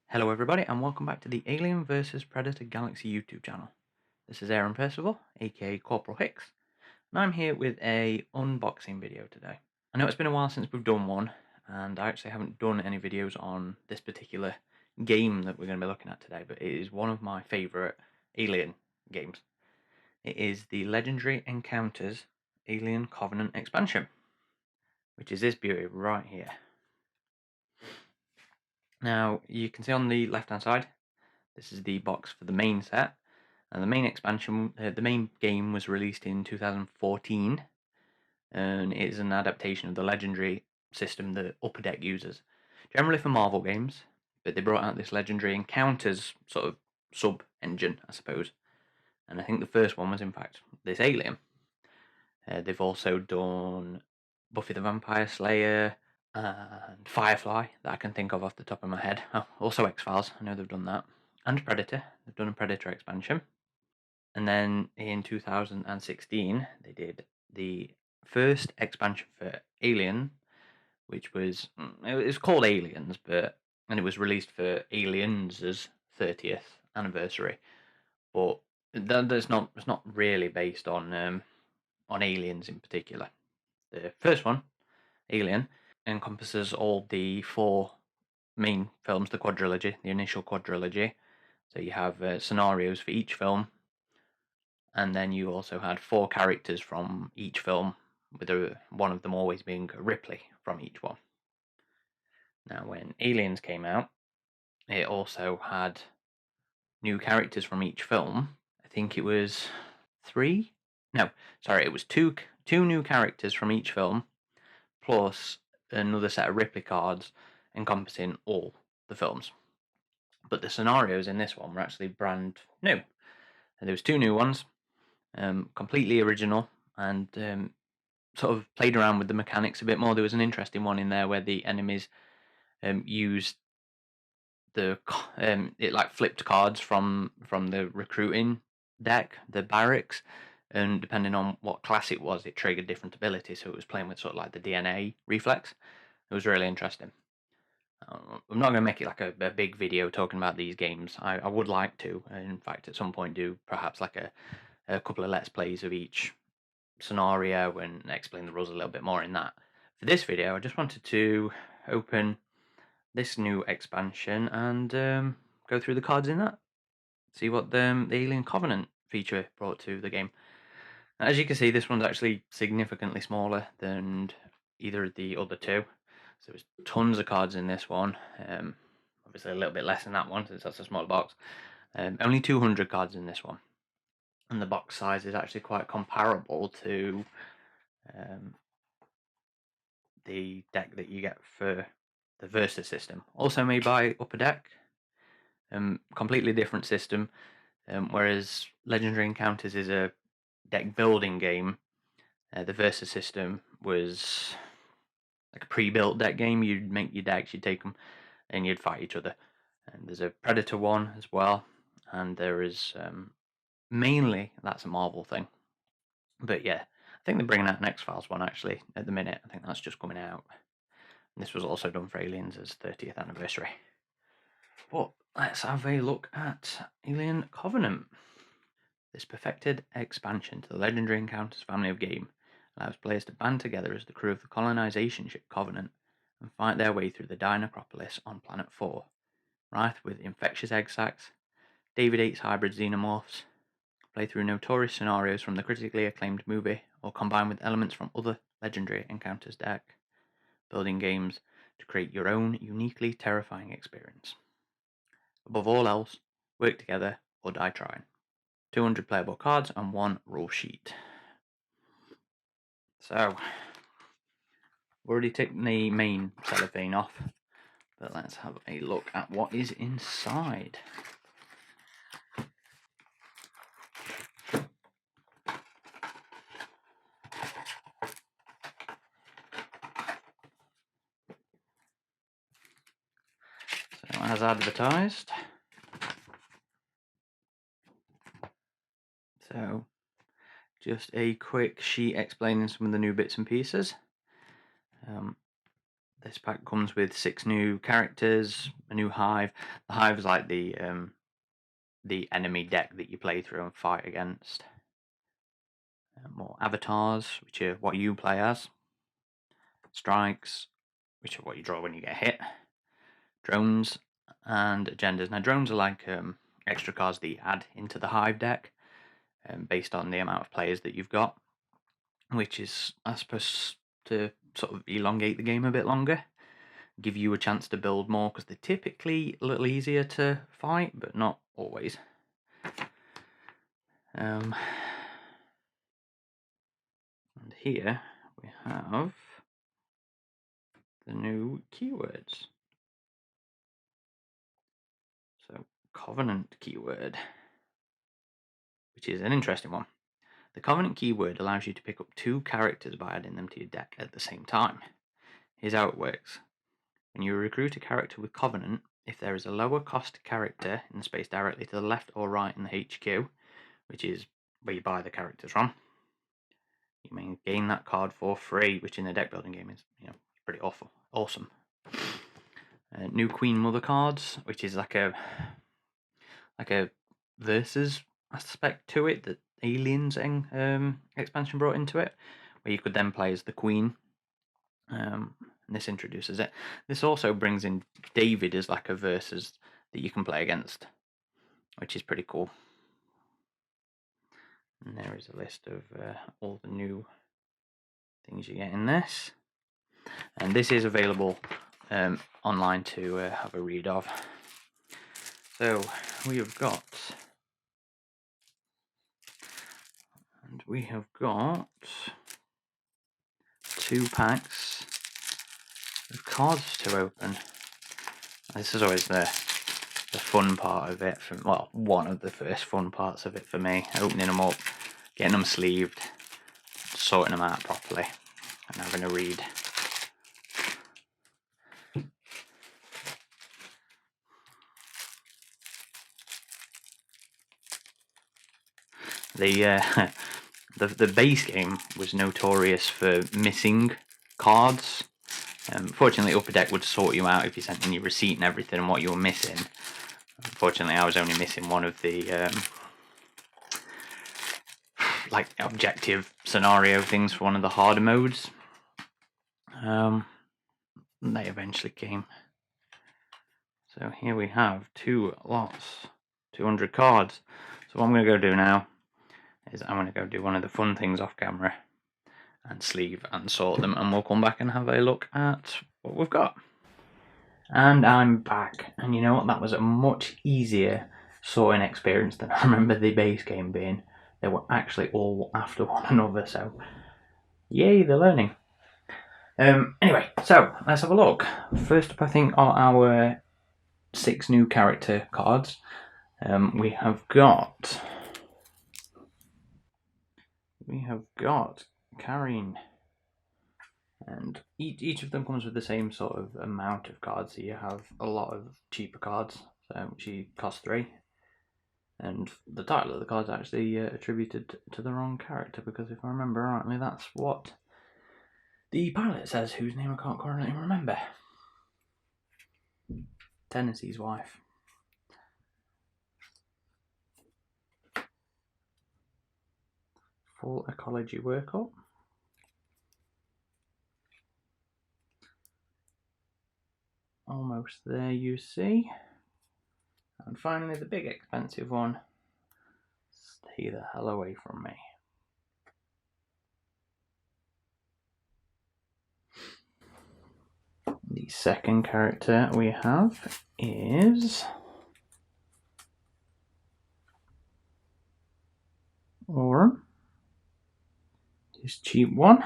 Hello everybody and welcome back to the Alien vs Predator Galaxy YouTube channel. This is Aaron Percival, aka Corporal Hicks, and I'm here with a unboxing video today. I know it's been a while since we've done one, and I actually haven't done any videos on this particular game that we're going to be looking at today, but it is one of my favourite Alien games. It is the Legendary Encounters Alien Covenant expansion, which is this beauty right here. Now, you can see on the left hand side, this is the box for the main set, and the main expansion, the main game was released in 2014, and it is an adaptation of the Legendary system that Upper Deck uses, generally for Marvel games, but they brought out this Legendary Encounters sort of sub-engine, I suppose, and I think the first one was in fact this Alien. They've also done Buffy the Vampire Slayer and Firefly that I can think of off the top of my head. Oh, also X-Files, I know they've done that. And Predator, they've done a Predator expansion. And then in 2016, they did the first expansion for Alien, which was, it was called Aliens, and it was released for Aliens' 30th anniversary. But it's not really based on aliens in particular. The first one, Alien, encompasses all the four main films, the quadrilogy, the initial quadrilogy. So you have scenarios for each film, and then you also had four characters from each film, with one of them always being Ripley from each one. Now, when Aliens came out, it also had new characters from each film. I think it was three? No, sorry, it was two new characters from each film, plus another set of Ripley cards encompassing all the films. But the scenarios in this one were actually brand new. And there was two new ones, completely original, and sort of played around with the mechanics a bit more. There was an interesting one in there where the enemies used it like flipped cards from the recruiting deck, the Barracks, and depending on what class it was, it triggered different abilities. So it was playing with sort of like the DNA reflex. It was really interesting. I'm not going to make it like a big video talking about these games. I would like to, in fact, at some point do perhaps like a couple of Let's Plays of each scenario and explain the rules a little bit more in that. For this video, I just wanted to open this new expansion and go through the cards in that. See what the Alien Covenant feature brought to the game. As you can see, this one's actually significantly smaller than either of the other two. So there's tons of cards in this one. Obviously a little bit less than that one since that's a smaller box. Only 200 cards in this one. And the box size is actually quite comparable to the deck that you get for the Versus system. Also made by Upper Deck. Completely different system. Whereas Legendary Encounters is a deck building game, the Versus system was like a pre-built deck game. You'd make your decks, you'd take them, and you'd fight each other. And there's a Predator one as well, and there is mainly that's a Marvel thing. But yeah, I think they're bringing out an X-Files one actually at the minute. I think that's just coming out. And this was also done for Aliens' 30th anniversary. But let's have a look at Alien Covenant. This perfected expansion to the Legendary Encounters family of game allows players to band together as the crew of the colonization ship Covenant and fight their way through the dire necropolis on Planet 4, rife with infectious egg sacs, David 8's hybrid xenomorphs, play through notorious scenarios from the critically acclaimed movie, or combine with elements from other Legendary Encounters deck, building games to create your own uniquely terrifying experience. Above all else, work together or die trying. 200 playable cards and one rule sheet. So, we've already taken the main cellophane off, but let's have a look at what is inside. So, as advertised, so just a quick sheet explaining some of the new bits and pieces. This pack comes with 6 new characters, a new hive. The hive is like the enemy deck that you play through and fight against. More avatars, which are what you play as. Strikes, which are what you draw when you get hit. Drones and agendas. Now drones are like extra cards that you add into the hive deck based on the amount of players that you've got, which is, I suppose, to sort of elongate the game a bit longer, give you a chance to build more, because they're typically a little easier to fight, but not always. And here we have the new keywords. So, Covenant keyword, which is an interesting one. The Covenant keyword allows you to pick up 2 characters by adding them to your deck at the same time. Here's how it works. When you recruit a character with Covenant, if there is a lower cost character in the space directly to the left or right in the HQ, which is where you buy the characters from, you may gain that card for free, which in the deck building game is, pretty awesome. New Queen Mother cards, which is like a versus aspect to it that Aliens expansion brought into it, where you could then play as the Queen. And this introduces it. This also brings in David as like a versus that you can play against, which is pretty cool. And there is a list of all the new things you get in this. And this is available online to have a read of. So we have got 2 packs of cards to open. This is always the fun part of it. One of the first fun parts of it for me. Opening them up, getting them sleeved, sorting them out properly, and having a read. The base game was notorious for missing cards. Fortunately, Upper Deck would sort you out if you sent in your receipt and everything and what you were missing. Unfortunately, I was only missing one of the like objective scenario things for one of the harder modes. They eventually came. So here we have 2 lots, 200 cards. So what I'm going to go do now is I'm going to go do one of the fun things off camera and sleeve and sort them, and we'll come back and have a look at what we've got. And I'm back, and you know what, that was a much easier sorting experience than I remember the base game being. They were actually all after one another, so yay, the learning. Anyway, so let's have a look. First up, I think, are our 6 new character cards. We have got Karin, and each of them comes with the same sort of amount of cards. So you have a lot of cheaper cards, so she costs 3. And the title of the card's actually attributed to the wrong character, because if I remember rightly, that's what the pilot says, whose name I can't currently remember. Tennessee's wife. Full ecology workup. Almost there, you see. And finally, the big expensive one. Stay the hell away from me. The second character we have is Aurum. His cheap one.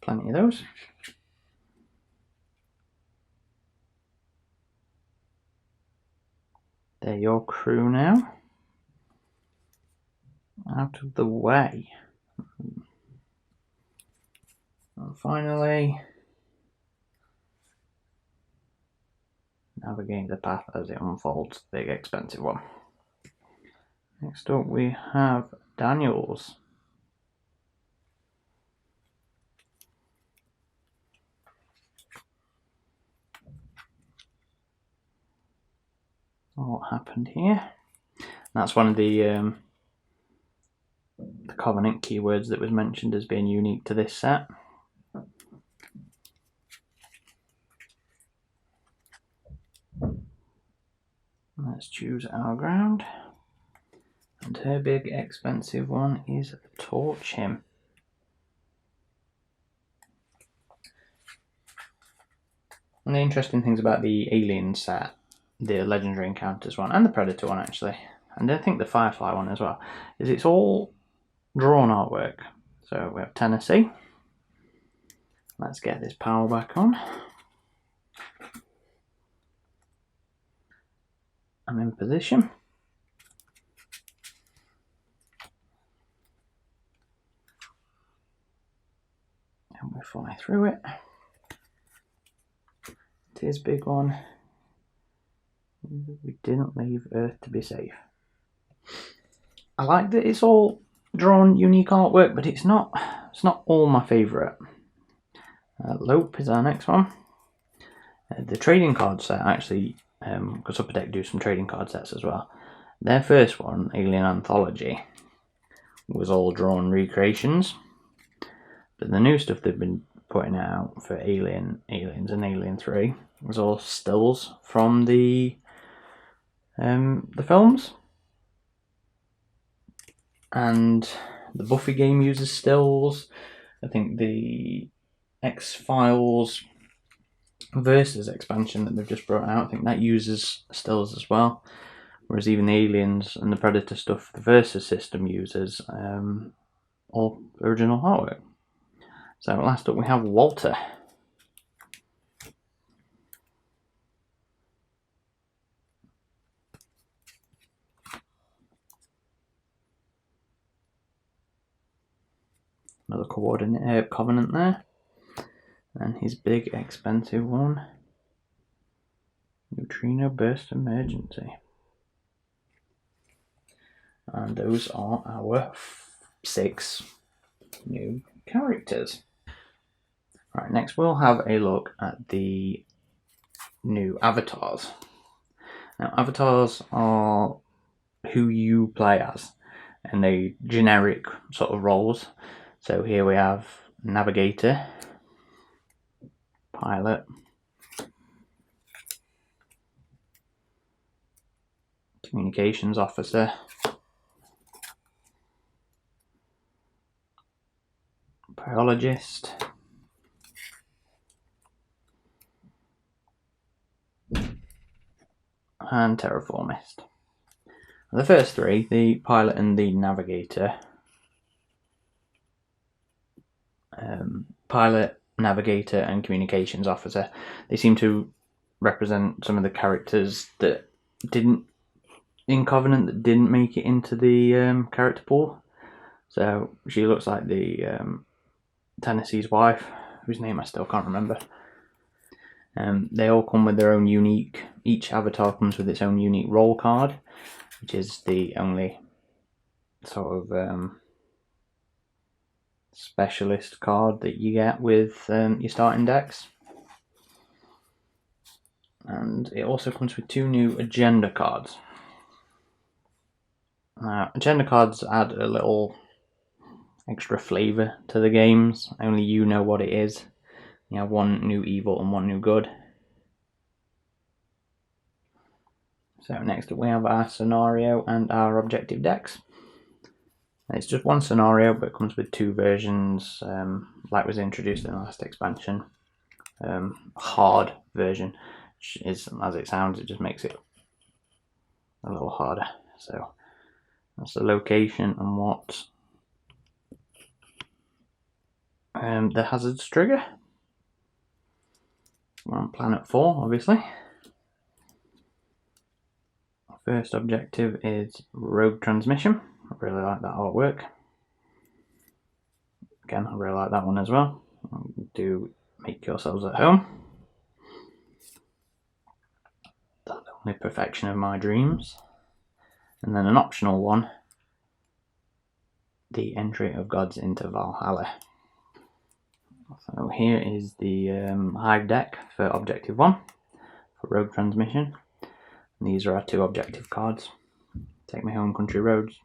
Plenty of those. They're your crew now. Out of the way. And finally, navigate the path as it unfolds. Big expensive one. Next up we have Daniels. what happened here. That's one of the Covenant keywords that was mentioned as being unique to this set. Let's choose our ground. And her big expensive one is Torch Him. One of the interesting things about the Alien set, the Legendary Encounters one, and the Predator one actually, and I think the Firefly one as well, is it's all drawn artwork. So we have Tennessee. Let's get this power back on. I'm in position. And we fly through it. It is a big one. We didn't leave Earth to be safe. I like that it's all drawn unique artwork, but it's not all my favourite. Lope is our next one. The trading card set actually, because Upper Deck do some trading card sets as well. Their first one, Alien Anthology, was all drawn recreations. But the new stuff they've been putting out for Aliens and Alien 3 was all stills from the films. And the Buffy game uses stills. I think the X-Files Versus expansion that they've just brought out, I think that uses stills as well. Whereas even the Aliens and the Predator stuff, the Versus system uses all original artwork. So last up we have Walter. Another Covenant there. And his big expensive one, Neutrino Burst Emergency. And those are our 6 new characters. Right, next we'll have a look at the new avatars. Now, avatars are who you play as, and they generic sort of roles. So here we have Navigator, Pilot, Communications Officer, Biologist, and Terraformist. The first 3, the Pilot and the Navigator, Pilot, Navigator and Communications Officer, they seem to represent some of the characters that didn't in Covenant that didn't make it into the character pool. So she looks like the Tennessee's wife, whose name I still can't remember. They all come with their own unique, each avatar comes with its own unique role card, which is the only sort of specialist card that you get with your starting decks. And it also comes with 2 new agenda cards. Agenda cards add a little extra flavour to the games. Only you know what it is. You have 1 new evil and 1 new good. So next up we have our scenario and our objective decks. It's just 1 scenario, but it comes with 2 versions, like was introduced in the last expansion. Hard version, which is, as it sounds, it just makes it a little harder. So that's the location and what the hazards trigger. We're on planet 4, obviously. First objective is rogue transmission. I really like that artwork. Again, I really like that one as well. Do make yourselves at home. That's the only perfection of my dreams. And then an optional one, the entry of gods into Valhalla. So here is the Hive deck for objective 1 for rogue transmission. And these are our 2 objective cards. Take my home country roads.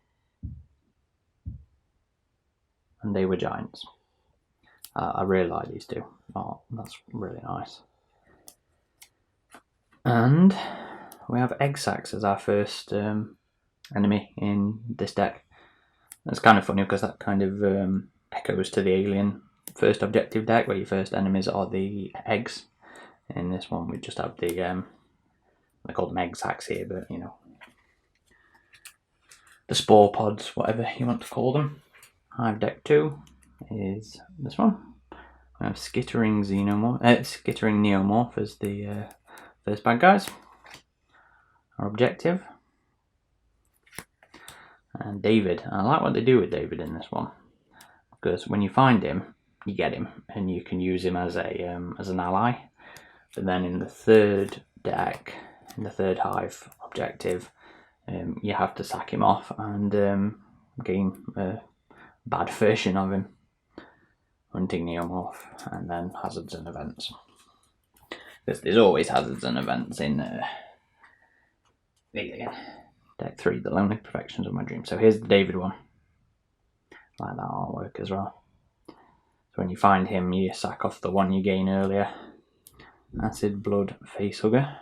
And they were giants. I really like these 2. Oh, that's really nice. And we have egg sacs as our first enemy in this deck. That's kind of funny because that kind of echoes to the alien first objective deck where your first enemies are the eggs. In this one we just have the, they call them egg sacs here, but you know, the spore pods, whatever you want to call them. Hive deck 2 is this one. We have Skittering Neomorph as the first bad guys. Our objective. And David. I like what they do with David in this one, because when you find him, you get him, and you can use him as an ally. But then in the third deck, in the third hive objective, you have to sack him off and gain a bad version of him. Hunting Neomorph, and then hazards and events. Because there's always hazards and events in Alien. Deck 3, The Lonely Perfections of My Dream. So here's the David one. I like that artwork as well. So when you find him, you sack off the one you gain earlier. Acid Blood Facehugger.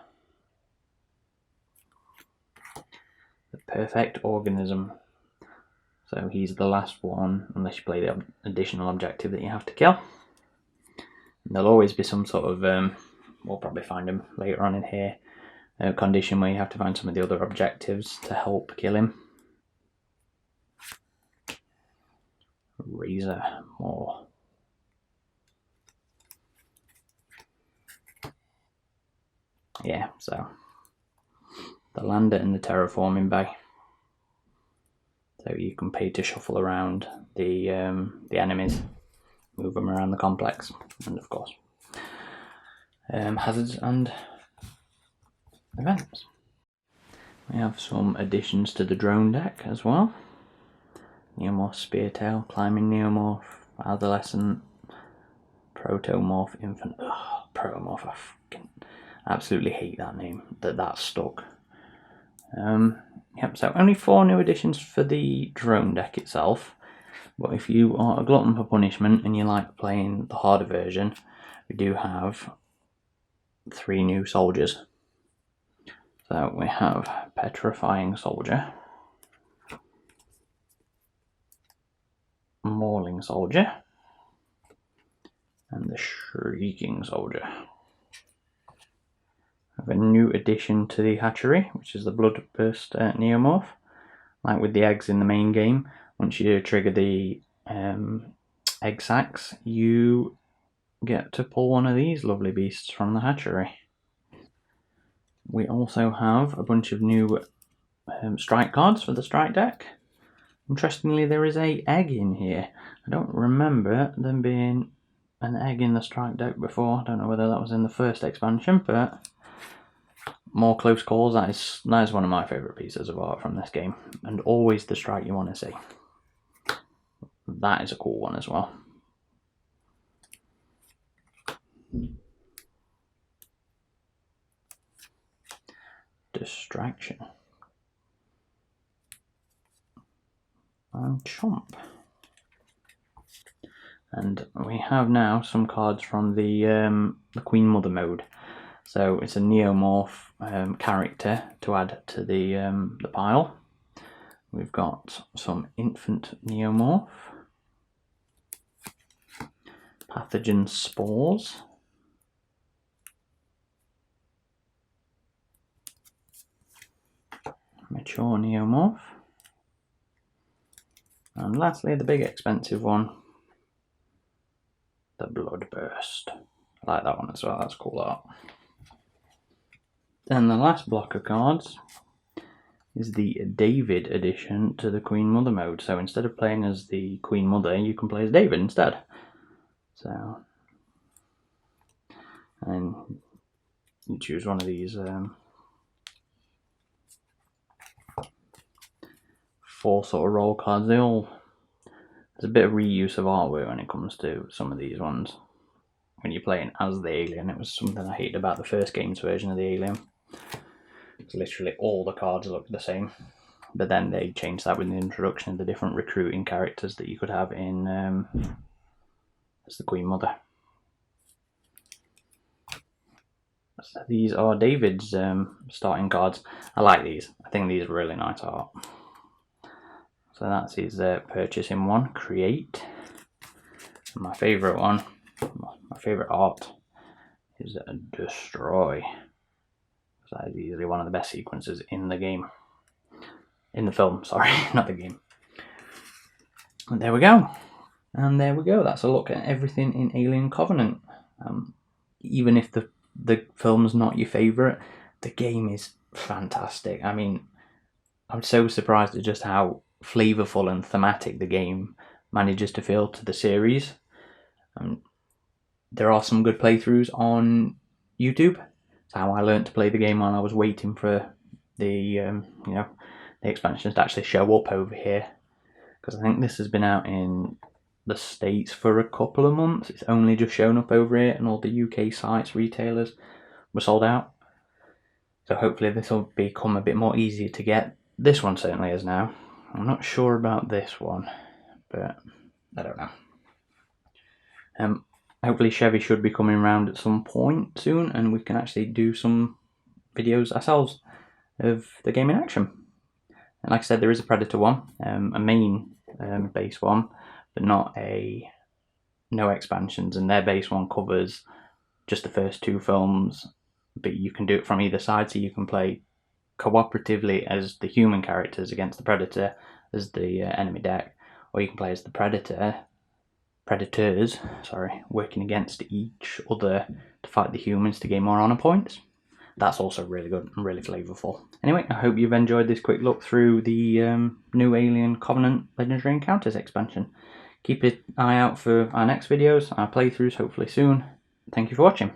The Perfect Organism. So he's the last one, unless you play the additional objective that you have to kill. And there'll always be some sort of, we'll probably find him later on in here, condition where you have to find some of the other objectives to help kill him. Razor Maw. Yeah, so the lander in the terraforming bay. So you can pay to shuffle around the enemies, move them around the complex, and of course hazards and events. We have some additions to the drone deck as well. Neomorph Speartail, Climbing Neomorph, Adolescent, Protomorph, Infant. Ugh, Protomorph, I fucking absolutely hate that name, that's stuck. Yep, so only 4 new additions for the drone deck itself, but if you are a glutton for punishment and you like playing the harder version, we do have 3 new soldiers. So we have Petrifying Soldier, Mauling Soldier, and the Shrieking Soldier. I have a new addition to the hatchery, which is the Bloodburst Neomorph. Like with the eggs in the main game, once you trigger the egg sacs, you get to pull one of these lovely beasts from the hatchery. We also have a bunch of new strike cards for the strike deck. Interestingly, there is an egg in here. I don't remember there being an egg in the strike deck before. I don't know whether that was in the first expansion, but more close calls. That is one of my favourite pieces of art from this game, and always the strike you want to see. That is a cool one as well. Distraction. And Chomp. And we have now some cards from the Queen Mother mode. So it's a Neomorph character to add to the pile. We've got some Infant Neomorph, Pathogen Spores, Mature Neomorph, and lastly the big expensive one, the Bloodburst. I like that one as well, that's cool art. Then the last block of cards is the David addition to the Queen Mother mode. So instead of playing as the Queen Mother, you can play as David instead. So, and you choose one of these 4 sort of role cards. There's a bit of reuse of artwork when it comes to some of these ones. When you're playing as the alien, it was something I hated about the first game's version of the alien. It's literally all the cards look the same. But then they changed that with the introduction of the different recruiting characters that you could have in as the Queen Mother. So these are David's starting cards. I like these. I think these are really nice art. So that's his purchasing one, Create. And my favourite one, my favourite art is Destroy. So that is easily one of the best sequences in the game. In the film, sorry, not the game. And there we go. And there we go. That's a look at everything in Alien Covenant. Even if the film's not your favourite, the game is fantastic. I mean, I'm so surprised at just how flavourful and thematic the game manages to feel to the series. There are some good playthroughs on YouTube. It's how I learned to play the game while I was waiting for the the expansions to actually show up over here. Because I think this has been out in the States for a couple of months. It's only just shown up over here, and all the UK sites, retailers, were sold out. So hopefully this will become a bit more easy to get. This one certainly is now. I'm not sure about this one, but I don't know. Hopefully Chevy should be coming around at some point soon, and we can actually do some videos ourselves of the game in action. And like I said, there is a Predator one, a main base one, but no expansions, and their base one covers just the first two films, but you can do it from either side, so you can play cooperatively as the human characters against the Predator as the enemy deck, or you can play as the Predators, working against each other to fight the humans to gain more honor points. That's also really good and really flavourful. Anyway, I hope you've enjoyed this quick look through the new Alien Covenant Legendary Encounters expansion. Keep an eye out for our next videos, our playthroughs hopefully soon. Thank you for watching.